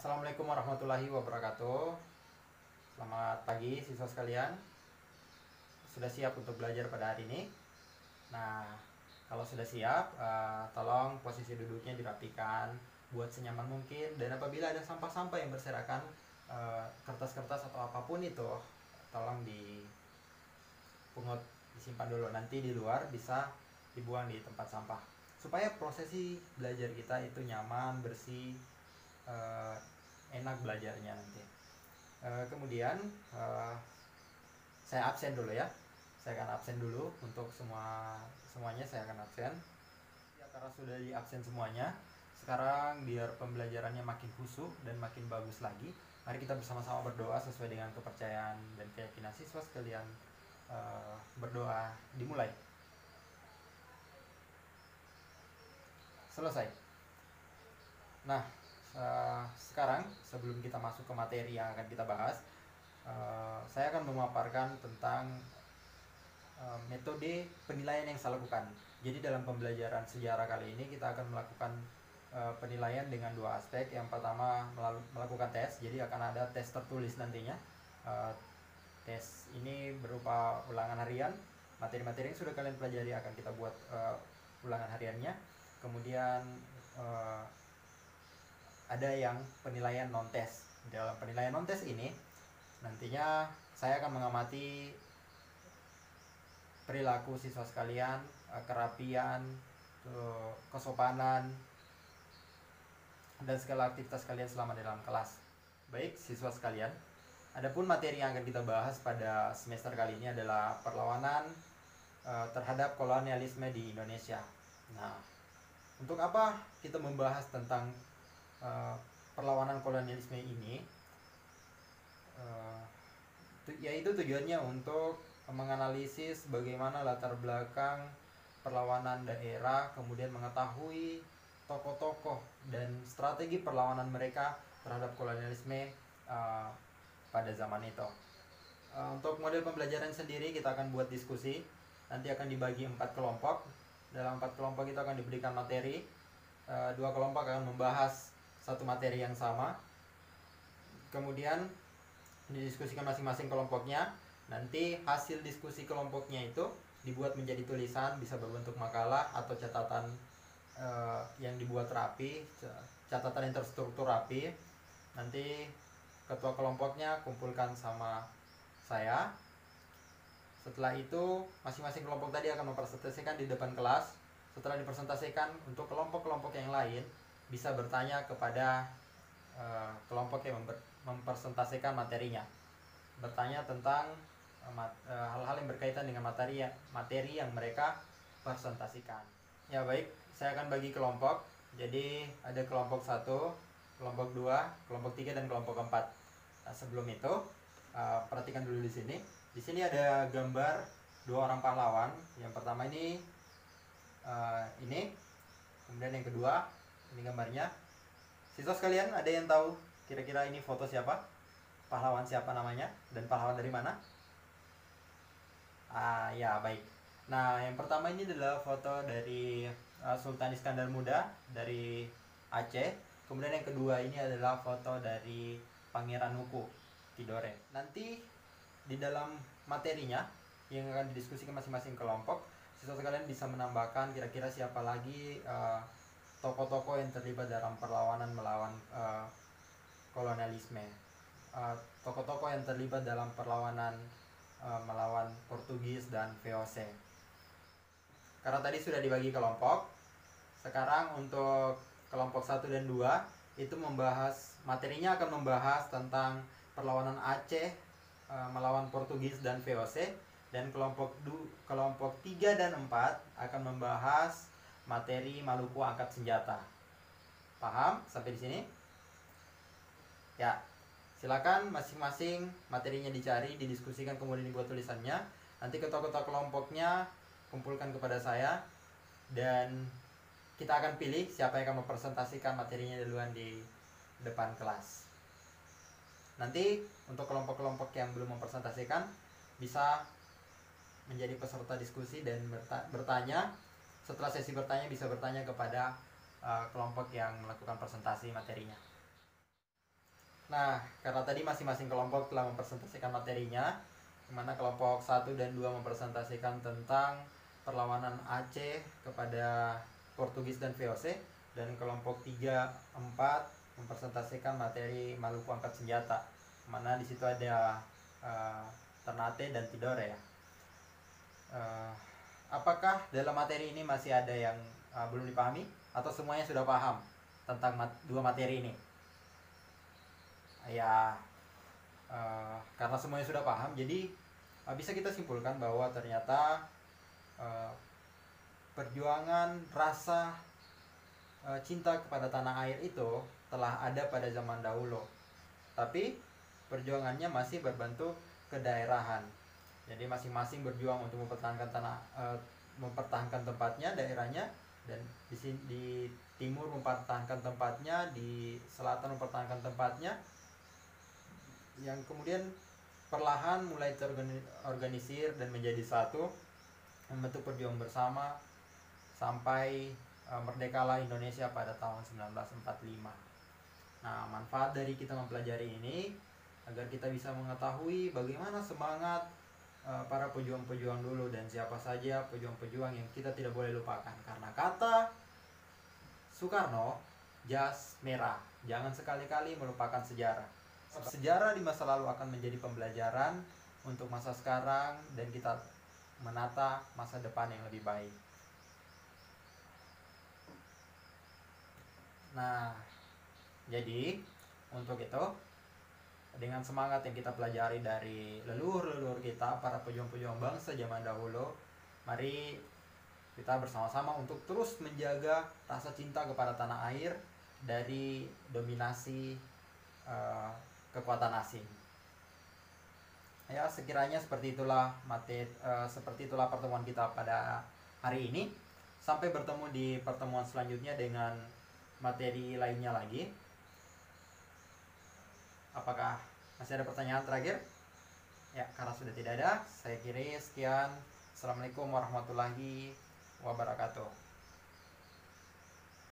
Assalamualaikum warahmatullahi wabarakatuh. Selamat pagi siswa sekalian. Sudah siap untuk belajar pada hari ini? Nah, kalau sudah siap, tolong posisi duduknya dirapikan, buat senyaman mungkin. Dan apabila ada sampah-sampah yang berserakan, kertas-kertas atau apapun itu, tolong dipungut, disimpan dulu. Nanti di luar bisa dibuang di tempat sampah. Supaya prosesi belajar kita itu nyaman, bersih, enak belajarnya nanti. Kemudian saya absen dulu ya. Saya akan absen dulu untuk semuanya saya akan absen. Ya, karena sudah di absen semuanya, sekarang biar pembelajarannya makin khusyuk dan makin bagus lagi, mari kita bersama-sama berdoa sesuai dengan kepercayaan dan keyakinan siswa sekalian. Berdoa dimulai. Selesai. Nah, sekarang sebelum kita masuk ke materi yang akan kita bahas, saya akan memaparkan tentang metode penilaian yang saya lakukan. Jadi dalam pembelajaran sejarah kali ini kita akan melakukan penilaian dengan dua aspek. Yang pertama melakukan tes, jadi akan ada tes tertulis nantinya. Tes ini berupa ulangan harian, materi-materi yang sudah kalian pelajari akan kita buat ulangan hariannya. Kemudian ada yang penilaian non-tes. Dalam penilaian non-tes ini nantinya saya akan mengamati perilaku siswa sekalian, kerapian, kesopanan, dan segala aktivitas kalian selama dalam kelas. Baik siswa sekalian, adapun materi yang akan kita bahas pada semester kali ini adalah perlawanan terhadap kolonialisme di Indonesia. Nah, untuk apa kita membahas tentang perlawanan kolonialisme ini? Yaitu tujuannya untuk menganalisis bagaimana latar belakang perlawanan daerah, kemudian mengetahui tokoh-tokoh dan strategi perlawanan mereka terhadap kolonialisme pada zaman itu. Untuk model pembelajaran sendiri kita akan buat diskusi, nanti akan dibagi 4 kelompok. Dalam 4 kelompok kita akan diberikan materi, 2 kelompok akan membahas satu materi yang sama, kemudian didiskusikan masing-masing kelompoknya. Nanti hasil diskusi kelompoknya itu dibuat menjadi tulisan, bisa berbentuk makalah atau catatan yang dibuat rapi, catatan yang terstruktur rapi. Nanti ketua kelompoknya kumpulkan sama saya. Setelah itu masing-masing kelompok tadi akan mempresentasikan di depan kelas. Setelah dipresentasikan, untuk kelompok-kelompok yang lain bisa bertanya kepada kelompok yang mempresentasikan materinya, bertanya tentang hal-hal yang berkaitan dengan materi yang mereka presentasikan. Ya baik, saya akan bagi kelompok. Jadi ada kelompok 1, kelompok 2, kelompok 3, dan kelompok 4. Nah, sebelum itu perhatikan dulu di sini. Di sini ada gambar 2 orang pahlawan. Yang pertama ini, kemudian yang kedua ini gambarnya. Siswa sekalian, ada yang tahu kira-kira ini foto siapa? Pahlawan siapa namanya? Dan pahlawan dari mana? Ya baik. Nah, yang pertama ini adalah foto dari Sultan Iskandar Muda dari Aceh. Kemudian yang kedua ini adalah foto dari Pangeran Nuku Tidore. Nanti di dalam materinya yang akan didiskusikan masing-masing kelompok, siswa sekalian bisa menambahkan kira-kira siapa lagi tokoh-tokoh yang terlibat dalam perlawanan melawan kolonialisme, tokoh-tokoh yang terlibat dalam perlawanan melawan Portugis dan VOC. Karena tadi sudah dibagi kelompok, sekarang untuk kelompok 1 dan 2 itu materinya akan membahas tentang perlawanan Aceh melawan Portugis dan VOC, dan kelompok 3 dan 4 akan membahas materi Maluku angkat senjata. Paham sampai di sini? Ya, silakan masing-masing materinya dicari, didiskusikan, kemudian dibuat tulisannya. Nanti ketua-ketua kelompoknya kumpulkan kepada saya, dan kita akan pilih siapa yang akan mempresentasikan materinya duluan di depan kelas. Nanti untuk kelompok-kelompok yang belum mempresentasikan bisa menjadi peserta diskusi dan bertanya. Setelah sesi bertanya bisa bertanya kepada kelompok yang melakukan presentasi materinya. Nah, karena tadi masing-masing kelompok telah mempresentasikan materinya, di mana kelompok 1 dan 2 mempresentasikan tentang perlawanan Aceh kepada Portugis dan VOC, dan kelompok 3, 4 mempresentasikan materi Maluku angkat senjata, mana di situ ada Ternate dan Tidore ya. Apakah dalam materi ini masih ada yang belum dipahami atau semuanya sudah paham tentang dua materi ini? Ya, karena semuanya sudah paham, jadi bisa kita simpulkan bahwa ternyata perjuangan rasa cinta kepada tanah air itu telah ada pada zaman dahulu, tapi perjuangannya masih berbentuk kedaerahan. Jadi masing-masing berjuang untuk mempertahankan tempatnya, daerahnya, dan di timur mempertahankan tempatnya, di selatan mempertahankan tempatnya, yang kemudian perlahan mulai terorganisir dan menjadi satu, membentuk perjuangan bersama sampai merdekalah Indonesia pada tahun 1945. Nah, manfaat dari kita mempelajari ini agar kita bisa mengetahui bagaimana semangat para pejuang-pejuang dulu dan siapa saja pejuang-pejuang yang kita tidak boleh lupakan. Karena kata Soekarno, jas merah, jangan sekali-kali melupakan sejarah. Sejarah di masa lalu akan menjadi pembelajaran untuk masa sekarang dan kita menata masa depan yang lebih baik. Nah, jadi untuk itu, dengan semangat yang kita pelajari dari leluhur-leluhur kita, para pejuang-pejuang bangsa zaman dahulu, mari kita bersama-sama untuk terus menjaga rasa cinta kepada tanah air dari dominasi kekuatan asing. Ya, sekiranya seperti itulah pertemuan kita pada hari ini. Sampai bertemu di pertemuan selanjutnya dengan materi lainnya lagi. Apakah masih ada pertanyaan terakhir? Ya, karena sudah tidak ada, saya kira sekian. Assalamualaikum warahmatullahi wabarakatuh.